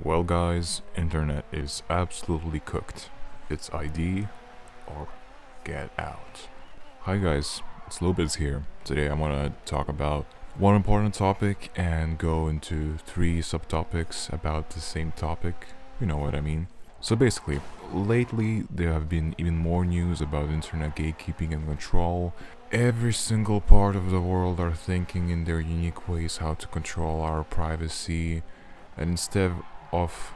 Well guys, internet is absolutely cooked. It's ID or get out. Hi guys, it's lowbits here. Today I'm gonna talk about one important topic and go into 3 subtopics about the same topic. You know what I mean. So basically, lately there have been even more news about internet gatekeeping and control. Every single part of the world are thinking in their unique ways how to control our privacy, and instead of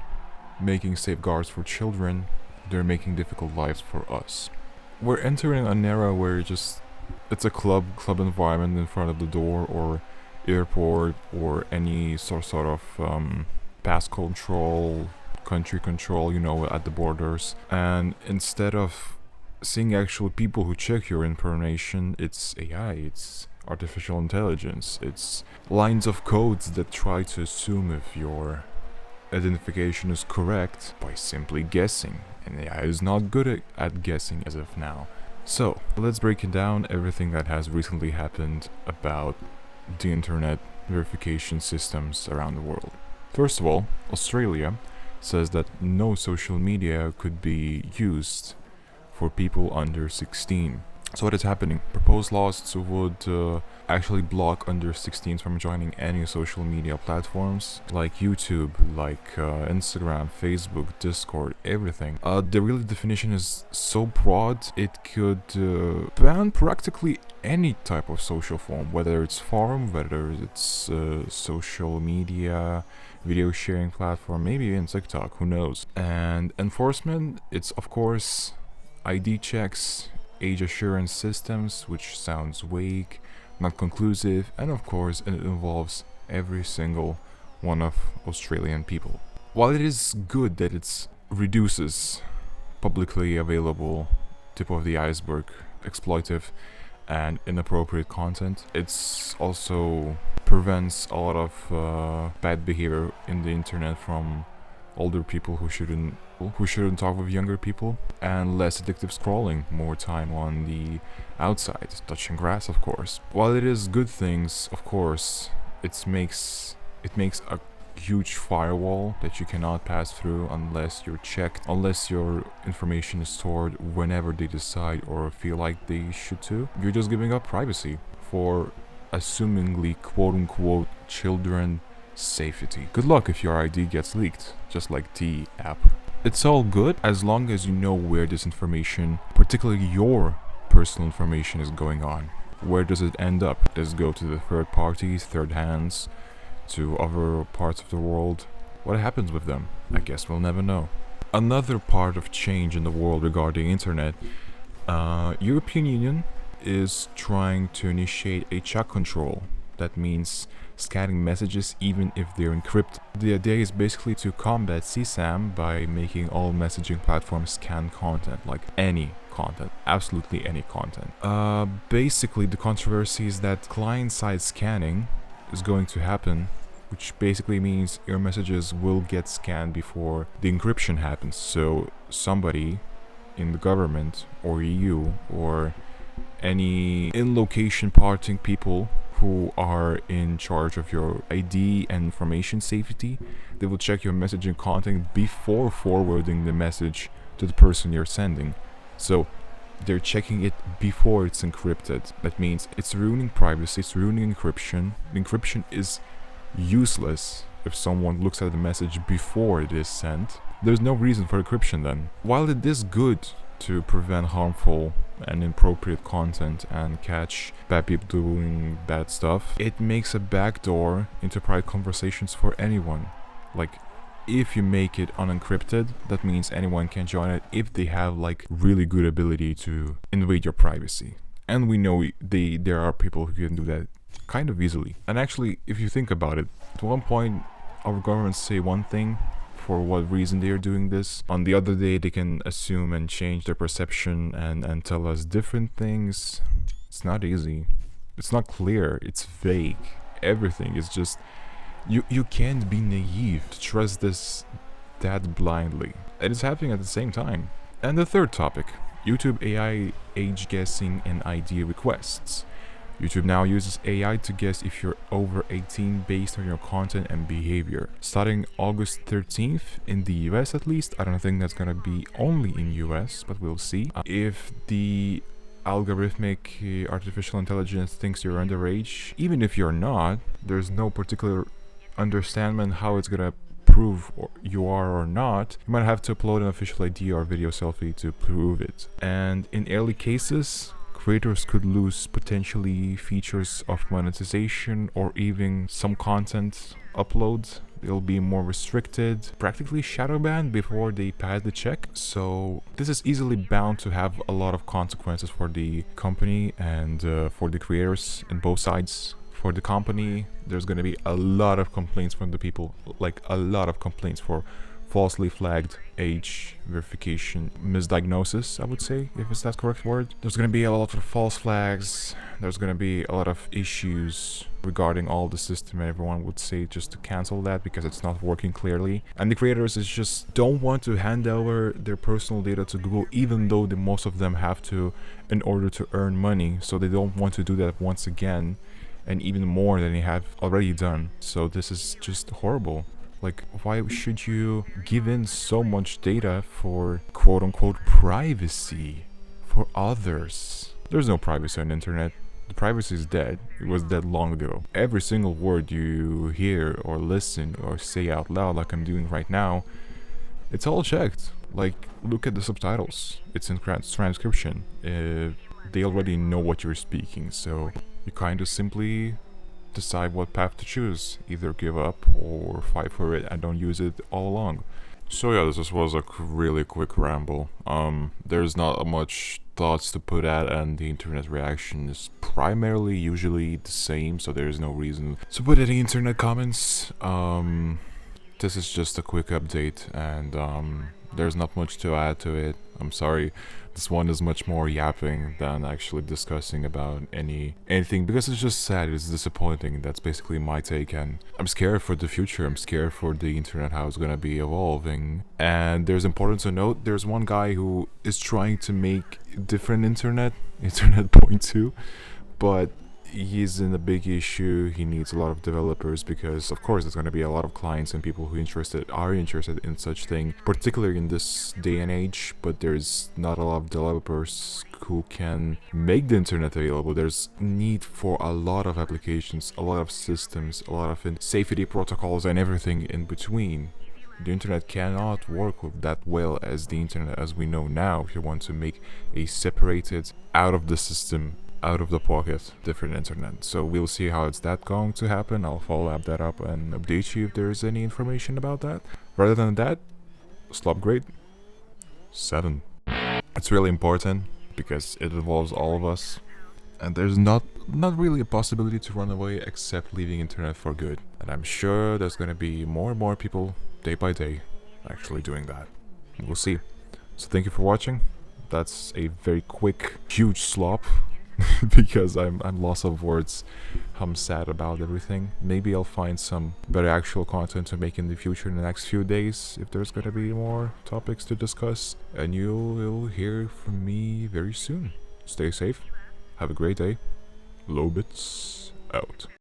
making safeguards for children, they're making difficult lives for us. We're entering an era where it's a club environment in front of the door, or airport, or any sort of pass control, country control, at the borders. And instead of seeing actual people who check your information, it's AI, it's artificial intelligence, it's lines of codes that try to assume if your identification is correct by simply guessing, and AI is not good at guessing as of now. So, let's break it down, everything that has recently happened about the internet verification systems around the world. First of all, Australia says that no social media could be used for people under 16. So what is happening? Proposed laws would actually block under 16s from joining any social media platforms like YouTube, like Instagram, Facebook, Discord, everything. The real definition is so broad, it could ban practically any type of social form, whether it's forum, whether it's social media, video sharing platform, maybe even TikTok, who knows. And enforcement, it's of course ID checks, age assurance systems, which sounds vague, not conclusive, and of course it involves every single one of Australian people. While it is good that it reduces publicly available tip of the iceberg exploitive and inappropriate content, it's also prevents a lot of bad behavior in the internet from older people who shouldn't talk with younger people, and less addictive scrolling, more time on the outside, touching grass, of course. While it is good things, of course, it makes a huge firewall that you cannot pass through unless you're checked, unless your information is stored whenever they decide or feel like they should to. You're just giving up privacy for assumingly quote-unquote children safety. Good luck if your ID gets leaked, just like the app. It's all good as long as you know where this information, particularly your personal information, is going on. Where does it end up? Does it go to the third parties, third hands, to other parts of the world? What happens with them? I guess we'll never know. Another part of change in the world regarding internet, European Union is trying to initiate a check control. That means scanning messages even if they're encrypted. The idea is basically to combat CSAM by making all messaging platforms scan content, like any content, absolutely any content. Basically the controversy is that client-side scanning is going to happen, which basically means your messages will get scanned before the encryption happens. So somebody in the government or EU or any in-location parting people who are in charge of your ID and information safety, they will check your messaging content before forwarding the message to the person you're sending. So they're checking it before it's encrypted. That means it's ruining privacy, it's ruining encryption. Encryption is useless if someone looks at the message before it is sent. There's no reason for encryption then. While it is good to prevent harmful and inappropriate content and catch bad people doing bad stuff, it makes a backdoor into private conversations for anyone. Like, if you make it unencrypted, that means anyone can join it if they have like really good ability to invade your privacy. And we know there are people who can do that kind of easily. And actually, if you think about it, at one point our governments say one thing for what reason they are doing this. On the other day, they can assume and change their perception and tell us different things. It's not easy. It's not clear. It's vague. Everything is just... You can't be naive to trust this that blindly. And it's happening at the same time. And the third topic, YouTube AI age guessing and ID requests. YouTube now uses AI to guess if you're over 18 based on your content and behavior. Starting August 13th, in the US at least, I don't think that's gonna be only in US, but we'll see. If the algorithmic artificial intelligence thinks you're underage, even if you're not, there's no particular understanding how it's gonna prove you are or not. You might have to upload an official ID or video selfie to prove it. And in early cases, creators could lose potentially features of monetization or even some content uploads. They'll be more restricted, practically shadow banned before they pass the check. So this is easily bound to have a lot of consequences for the company and for the creators in both sides. For the company, there's going to be a lot of complaints from the people, like a lot of complaints for falsely flagged age verification misdiagnosis, I would say, if it's that correct word. There's going to be a lot of false flags. There's going to be a lot of issues regarding all the system, and everyone would say just to cancel that because it's not working clearly. And the creators is just don't want to hand over their personal data to Google, even though most of them have to in order to earn money. So they don't want to do that once again, and even more than they have already done. So this is just horrible. Like, why should you give in so much data for quote-unquote privacy for others? There's no privacy on the internet. The privacy is dead. It was dead long ago. Every single word you hear or listen or say out loud, like I'm doing right now, it's all checked. Like, look at the subtitles. It's in transcription. They already know what you're speaking, so you kind of simply decide what path to choose. Either give up or fight for it and don't use it all along. So yeah, this was a really quick ramble. There's not much thoughts to put at, and the internet reaction is primarily usually the same, so there's no reason to put any internet comments. This is just a quick update, and there's not much to add to it. I'm sorry. This one is much more yapping than actually discussing about anything, because it's just sad, it's disappointing. That's basically my take, and I'm scared for the future. I'm scared for the internet, how it's gonna be evolving. And there's important to note, there's one guy who is trying to make different internet 0.2, but he's in a big issue. He needs a lot of developers because of course there's going to be a lot of clients and people who are interested in such thing, particularly in this day and age, but there's not a lot of developers who can make the internet available. There's need for a lot of applications, a lot of systems, a lot of safety protocols and everything in between. The internet cannot work that well as the internet as we know now if you want to make a separated, out of the system, out of the pocket different internet. So we'll see how it's that going to happen. I'll follow that up and update you if there's any information about that. Rather than that, SLOP grade 7. It's really important because it involves all of us, and there's not really a possibility to run away except leaving internet for good. And I'm sure there's gonna be more and more people day by day actually doing that. We'll see. So thank you for watching. That's a very quick, huge SLOP. Because I'm lost of words. I'm sad about everything. Maybe I'll find some better actual content to make in the future in the next few days if there's gonna be more topics to discuss, and you will hear from me very soon. Stay safe, have a great day. Lowbits out.